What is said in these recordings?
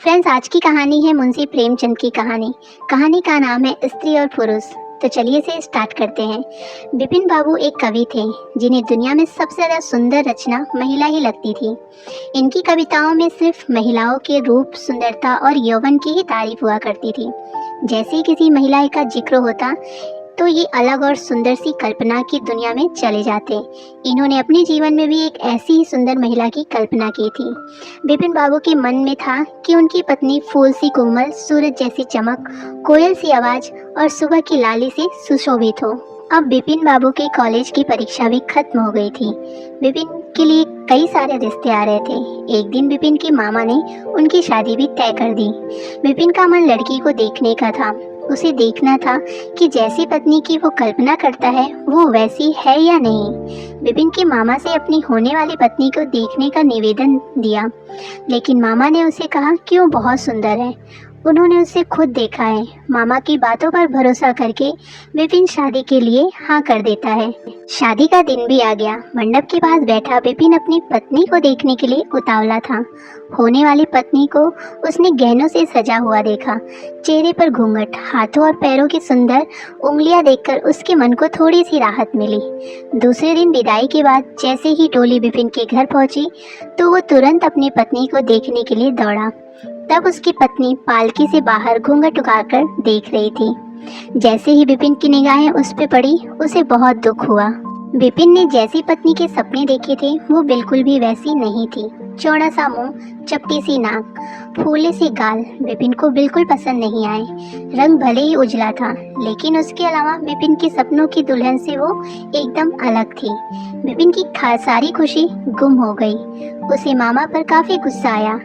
Friends, आज की कहानी है मुंशी प्रेमचंद की कहानी। कहानी का नाम है स्त्री और पुरुष। तो चलिए से स्टार्ट करते हैं। बिपिन बाबू एक कवि थे जिन्हें दुनिया में सबसे ज़्यादा सुंदर रचना महिला ही लगती थी। इनकी कविताओं में सिर्फ महिलाओं के रूप, सुंदरता और यौवन की ही तारीफ हुआ करती थी। जैसे ही किसी महिला का जिक्र होता तो ये अलग और सुंदर सी कल्पना की दुनिया में चले जाते। इन्होंने अपने जीवन में भी एक ऐसी ही सुंदर महिला की कल्पना की थी। बिपिन बाबू के मन में था कि उनकी पत्नी फूल सी कोमल, सूरज जैसी चमक, कोयल सी आवाज़ और सुबह की लाली से सुशोभित हो। अब बिपिन बाबू के कॉलेज की परीक्षा भी खत्म हो गई थी। बिपिन के लिए कई सारे रिश्ते आ रहे थे। एक दिन बिपिन के मामा ने उनकी शादी भी तय कर दी। बिपिन का मन लड़की को देखने का था। उसे देखना था कि जैसी पत्नी की वो कल्पना करता है वो वैसी है या नहीं। बिपिन के मामा से अपनी होने वाली पत्नी को देखने का निवेदन दिया, लेकिन मामा ने उसे कहा कि वो बहुत सुंदर है। उन्होंने उसे खुद देखा है। मामा की बातों पर भरोसा करके बिपिन शादी के लिए हाँ कर देता है। शादी का दिन भी आ गया। मंडप के पास बैठा बिपिन अपनी पत्नी को देखने के लिए उतावला था। होने वाली पत्नी को उसने गहनों से सजा हुआ देखा। चेहरे पर घूंघट, हाथों और पैरों की सुंदर उंगलियां देखकर उसके मन को थोड़ी सी राहत मिली। दूसरे दिन विदाई के बाद जैसे ही डोली बिपिन के घर पहुंची तो वो तुरंत अपनी पत्नी को देखने के लिए दौड़ा। तब उसकी पत्नी पालकी से बाहर घूंघट उठाकर देख रही थी। जैसे ही बिपिन की निगाहें उस पे पड़ी उसे बहुत दुख हुआ। बिपिन ने जैसी पत्नी के सपने देखे थे वो बिल्कुल भी वैसी नहीं थी। चौड़ा सा मुंह, चपटी सी नाक, फूले से गाल बिपिन को बिल्कुल पसंद नहीं आए। रंग भले ही उजला था, लेकिन उसके अलावा बिपिन के सपनों की दुल्हन से वो एकदम अलग थी। बिपिन की सारी खुशी गुम हो गई। उसे मामा पर काफी गुस्सा आया,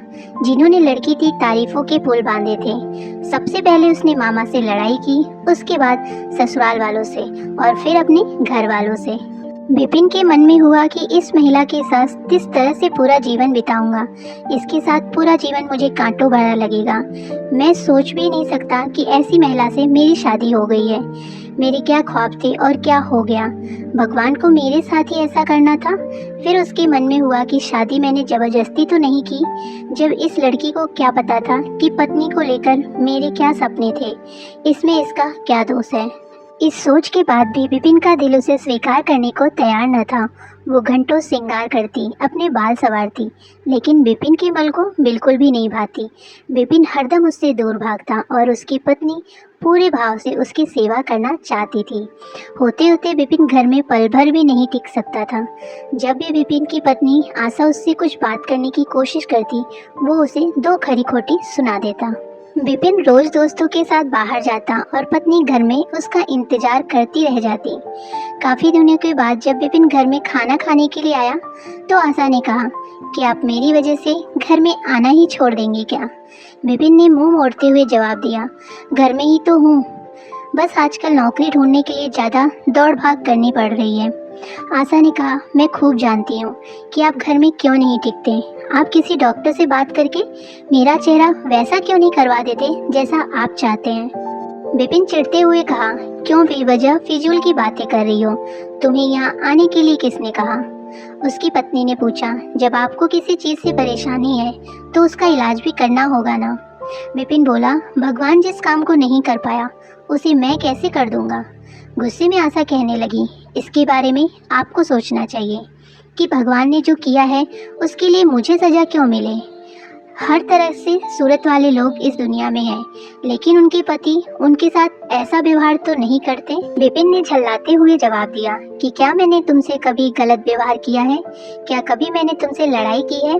जिन्होंने लड़की की तारीफों के पुल बांधे थे। सबसे पहले उसने मामा से लड़ाई की, उसके बाद ससुराल वालों से और फिर अपने घर वालों से। बिपिन के मन में हुआ कि इस महिला के साथ किस तरह से पूरा जीवन बिताऊंगा। इसके साथ पूरा जीवन मुझे कांटों भरा लगेगा। मैं सोच भी नहीं सकता कि ऐसी महिला से मेरी शादी हो गई है। मेरे क्या ख्वाब थे और क्या हो गया। भगवान को मेरे साथ ही ऐसा करना था। फिर उसके मन में हुआ कि शादी मैंने जबरदस्ती तो नहीं की। जब इस लड़की को क्या पता था कि पत्नी को लेकर मेरे क्या सपने थे, इसमें इसका क्या दोष है। इस सोच के बाद भी बिपिन का दिल उसे स्वीकार करने को तैयार न था। वो घंटों श्रृंगार करती, अपने बाल संवारती, लेकिन बिपिन के मन को बिल्कुल भी नहीं भाती। बिपिन हरदम उससे दूर भागता और उसकी पत्नी पूरे भाव से उसकी सेवा करना चाहती थी। होते होते बिपिन घर में पल भर भी नहीं टिक सकता था। जब भी बिपिन की पत्नी आशा उससे कुछ बात करने की कोशिश करती, वो उसे दो खरी खोटी सुना देता। बिपिन रोज दोस्तों के साथ बाहर जाता और पत्नी घर में उसका इंतजार करती रह जाती। काफ़ी दिनों के बाद जब बिपिन घर में खाना खाने के लिए आया तो आशा ने कहा कि आप मेरी वजह से घर में आना ही छोड़ देंगे क्या। बिपिन ने मुंह मोड़ते हुए जवाब दिया, घर में ही तो हूँ, बस आजकल नौकरी ढूंढने के लिए ज़्यादा दौड़ भाग करनी पड़ रही है। आशा ने कहा, मैं खूब जानती हूँ कि आप घर में क्यों नहीं टिकते। आप किसी डॉक्टर से बात करके मेरा चेहरा वैसा क्यों नहीं करवा देते जैसा आप चाहते हैं। बिपिन चिढ़ते हुए कहा, क्यों बेवजह फिजूल की बातें कर रही हो। तुम्हें यहाँ आने के लिए किसने कहा। उसकी पत्नी ने पूछा, जब आपको किसी चीज़ से परेशानी है तो उसका इलाज भी करना होगा ना। बिपिन बोला, भगवान जिस काम को नहीं कर पाया उसे मैं कैसे कर दूंगा। गुस्से में आशा कहने लगी, इसके बारे में आपको सोचना चाहिए कि भगवान ने जो किया है उसके लिए मुझे सज़ा क्यों मिले। हर तरह से सूरत वाले लोग इस दुनिया में हैं, लेकिन उनके पति उनके साथ ऐसा व्यवहार तो नहीं करते। बिपिन ने झल्लाते हुए जवाब दिया कि क्या मैंने तुमसे कभी गलत व्यवहार किया है। क्या कभी मैंने तुमसे लड़ाई की है।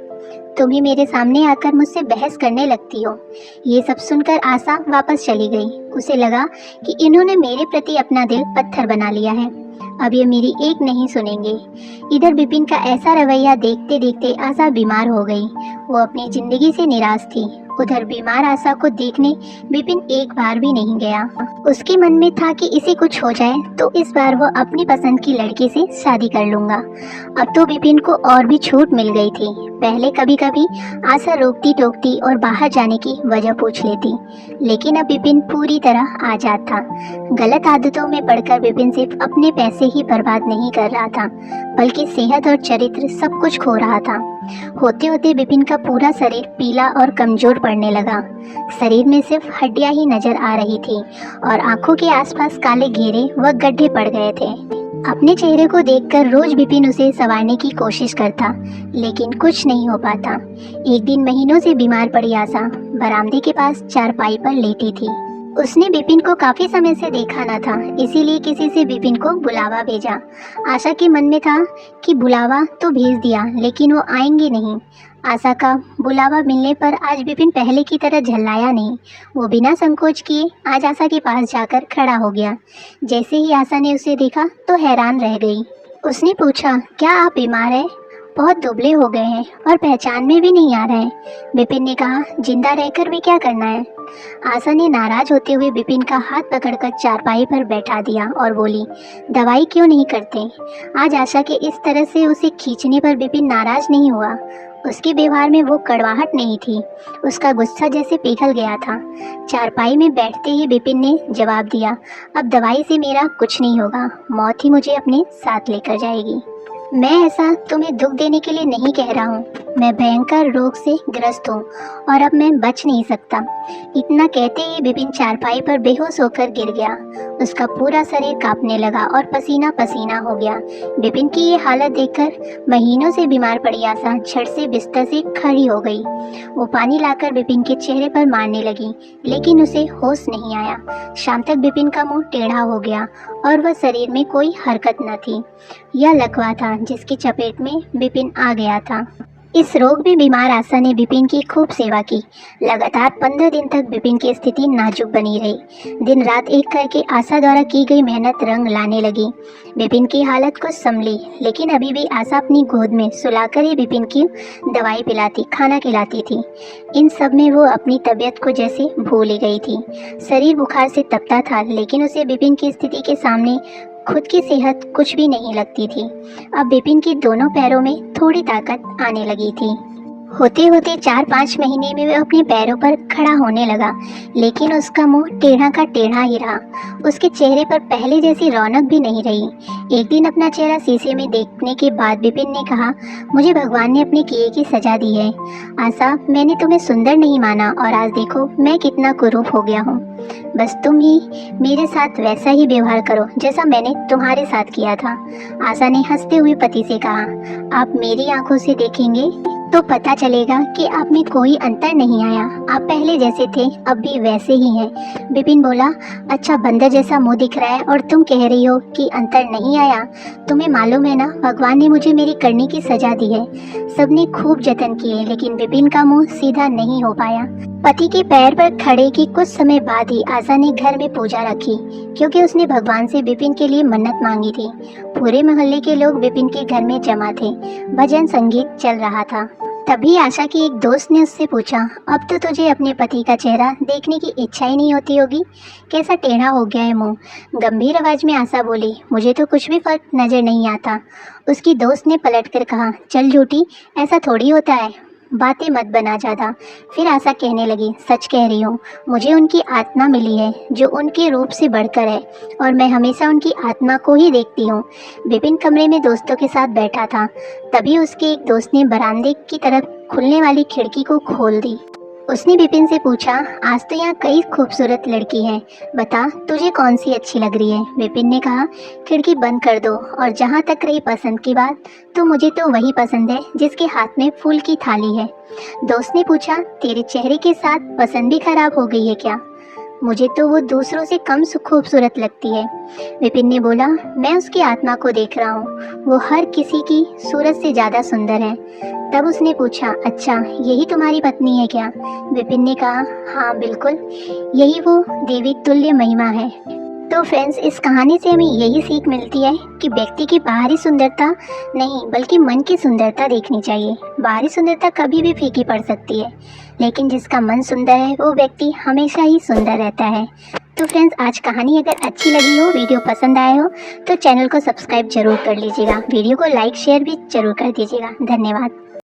तुम ही मेरे सामने आकर मुझसे बहस करने लगती हो। ये सब सुनकर आशा वापस चली गई। उसे लगा कि इन्होंने मेरे प्रति अपना दिल पत्थर बना लिया है। अब ये मेरी एक नहीं सुनेंगे। इधर बिपिन का ऐसा रवैया देखते देखते आशा बीमार हो गई। वो अपनी जिंदगी से निराश थी। उधर बीमार आशा को देखने बिपिन एक बार भी नहीं गया। उसके मन में था कि इसे कुछ हो जाए तो इस बार वो अपनी पसंद की लड़की से शादी कर लूँगा। अब तो बिपिन को और भी छूट मिल गई थी। पहले कभी कभी आशा रोकती टोकती और बाहर जाने की वजह पूछ लेती, लेकिन अब विपिन पूरी तरह आज़ाद था। गलत आदतों में पड़कर विपिन सिर्फ अपने पैसे ही बर्बाद नहीं कर रहा था, बल्कि सेहत और चरित्र सब कुछ खो रहा था। होते होते विपिन का पूरा शरीर पीला और कमजोर पड़ने लगा। शरीर में सिर्फ हड्डियां ही नजर आ रही थी और आंखों के आसपास काले घेरे व गड्ढे पड़ गए थे। अपने चेहरे को देखकर रोज विपिन उसे संवारने की कोशिश करता, लेकिन कुछ नहीं हो पाता। एक दिन महीनों से बीमार पड़ी आशा बरामदे के पास चारपाई पर लेटी थी। उसने विपिन को काफी समय से देखा न था, इसीलिए किसी से विपिन को बुलावा भेजा। आशा के मन में था कि बुलावा तो भेज दिया, लेकिन वो आएंगे नहीं। आशा का बुलावा मिलने पर आज विपिन पहले की तरह झल्लाया नहीं। वो बिना संकोच किए आज आशा के पास जाकर खड़ा हो गया। जैसे ही आशा ने उसे देखा तो हैरान रह गई। उसने पूछा, क्या आप बीमार हैं? बहुत दुबले हो गए हैं और पहचान में भी नहीं आ रहे हैं। विपिन ने कहा, जिंदा रहकर भी क्या करना है? आशा ने नाराज होते हुए विपिन का हाथ पकड़कर चारपाई पर बैठा दिया और बोली, दवाई क्यों नहीं करते? आज आशा के इस तरह से उसे खींचने पर विपिन नाराज नहीं हुआ। उसके व्यवहार में वो कड़वाहट नहीं थी, उसका गुस्सा जैसे पिघल गया था। चारपाई में बैठते ही विपिन ने जवाब दिया, अब दवाई से मेरा कुछ नहीं होगा, मौत ही मुझे अपने साथ लेकर जाएगी। मैं ऐसा तुम्हें दुख देने के लिए नहीं कह रहा हूँ। मैं भयंकर रोग से ग्रस्त हूँ और अब मैं बच नहीं सकता। इतना कहते ही विपिन चारपाई पर बेहोश होकर गिर गया। उसका पूरा शरीर कांपने लगा और पसीना पसीना हो गया। विपिन की ये हालत देखकर महीनों से बीमार पड़ी आशा झट से बिस्तर से खड़ी हो गई। वो पानी लाकर विपिन के चेहरे पर मारने लगी, लेकिन उसे होश नहीं आया। शाम तक विपिन का मुंह टेढ़ा हो गया और वह शरीर में कोई हरकत न थी। यह लकवा था जिसकी चपेट में विपिन आ गया था। इस रोग में बीमार आशा ने विपिन की खूब सेवा की। लगातार 15 दिन तक विपिन की स्थिति नाजुक बनी रही। दिन रात एक करके आशा द्वारा की गई मेहनत रंग लाने लगी। विपिन की हालत कुछ संभली, लेकिन अभी भी आशा अपनी गोद में सुलाकर ही विपिन की दवाई पिलाती, खाना खिलाती थी। इन सब में वो अपनी तबीयत को जैसे भूल ही गई थी। शरीर बुखार से तपता था, लेकिन उसे विपिन की स्थिति के सामने खुद की सेहत कुछ भी नहीं लगती थी। अब विपिन की दोनों पैरों में थोड़ी ताकत आने लगी थी। होते होते 4-5 महीने में वह अपने पैरों पर खड़ा होने लगा, लेकिन उसका मुंह टेढ़ा का टेढ़ा ही रहा। उसके चेहरे पर पहले जैसी रौनक भी नहीं रही। एक दिन अपना चेहरा शीशे में देखने के बाद विपिन ने कहा, मुझे भगवान ने अपने किए की सजा दी है। आशा, मैंने तुम्हें सुंदर नहीं माना और आज देखो मैं कितना कुरूप हो गया हूँ। बस तुम ही मेरे साथ वैसा ही व्यवहार करो जैसा मैंने तुम्हारे साथ किया था। आशा ने हंसते हुए पति से कहा, आप मेरी आंखों से देखेंगे तो पता चलेगा कि आप में कोई अंतर नहीं आया। आप पहले जैसे थे अब भी वैसे ही हैं। विपिन बोला, अच्छा बंदर जैसा मुंह दिख रहा है और तुम कह रही हो कि अंतर नहीं आया। तुम्हें मालूम है ना, भगवान ने मुझे मेरी करने की सजा दी है। सबने खूब जतन किए, लेकिन विपिन का मुंह सीधा नहीं हो पाया। पति के पैर पर खड़े की कुछ समय बाद ही आशा ने घर में पूजा रखी, क्योंकि उसने भगवान से विपिन के लिए मन्नत मांगी थी। पूरे मोहल्ले के लोग विपिन के घर में जमा थे। भजन संगीत चल रहा था। तभी आशा की एक दोस्त ने उससे पूछा, अब तो तुझे अपने पति का चेहरा देखने की इच्छा ही नहीं होती होगी, कैसा टेढ़ा हो गया है मुंह। गंभीर आवाज में आशा बोली, मुझे तो कुछ भी फर्क नजर नहीं आता। उसकी दोस्त ने पलटकर कहा, चल झूठी, ऐसा थोड़ी होता है, बातें मत बना ज़्यादा। फिर आशा कहने लगी, सच कह रही हूँ, मुझे उनकी आत्मा मिली है जो उनके रूप से बढ़कर है और मैं हमेशा उनकी आत्मा को ही देखती हूँ। विपिन कमरे में दोस्तों के साथ बैठा था। तभी उसके एक दोस्त ने बरामदे की तरफ खुलने वाली खिड़की को खोल दी। उसने विपिन से पूछा, आज तो यहाँ कई खूबसूरत लड़की हैं, बता तुझे कौन सी अच्छी लग रही है। विपिन ने कहा, खिड़की बंद कर दो, और जहाँ तक रही पसंद की बात, तो मुझे तो वही पसंद है जिसके हाथ में फूल की थाली है। दोस्त ने पूछा, तेरे चेहरे के साथ पसंद भी खराब हो गई है क्या? मुझे तो वो दूसरों से कम खूबसूरत लगती है। विपिन ने बोला, मैं उसकी आत्मा को देख रहा हूँ, वो हर किसी की सूरत से ज़्यादा सुंदर है। तब उसने पूछा, अच्छा यही तुम्हारी पत्नी है क्या? विपिन ने कहा, हाँ बिल्कुल, यही वो देवी तुल्य महिमा है। तो फ्रेंड्स, इस कहानी से हमें यही सीख मिलती है कि व्यक्ति की बाहरी सुंदरता नहीं बल्कि मन की सुंदरता देखनी चाहिए। बाहरी सुंदरता कभी भी फीकी पड़ सकती है, लेकिन जिसका मन सुंदर है वो व्यक्ति हमेशा ही सुंदर रहता है। तो फ्रेंड्स, आज कहानी अगर अच्छी लगी हो, वीडियो पसंद आए हो, तो चैनल को सब्सक्राइब जरूर कर लीजिएगा। वीडियो को लाइक शेयर भी जरूर कर दीजिएगा। धन्यवाद।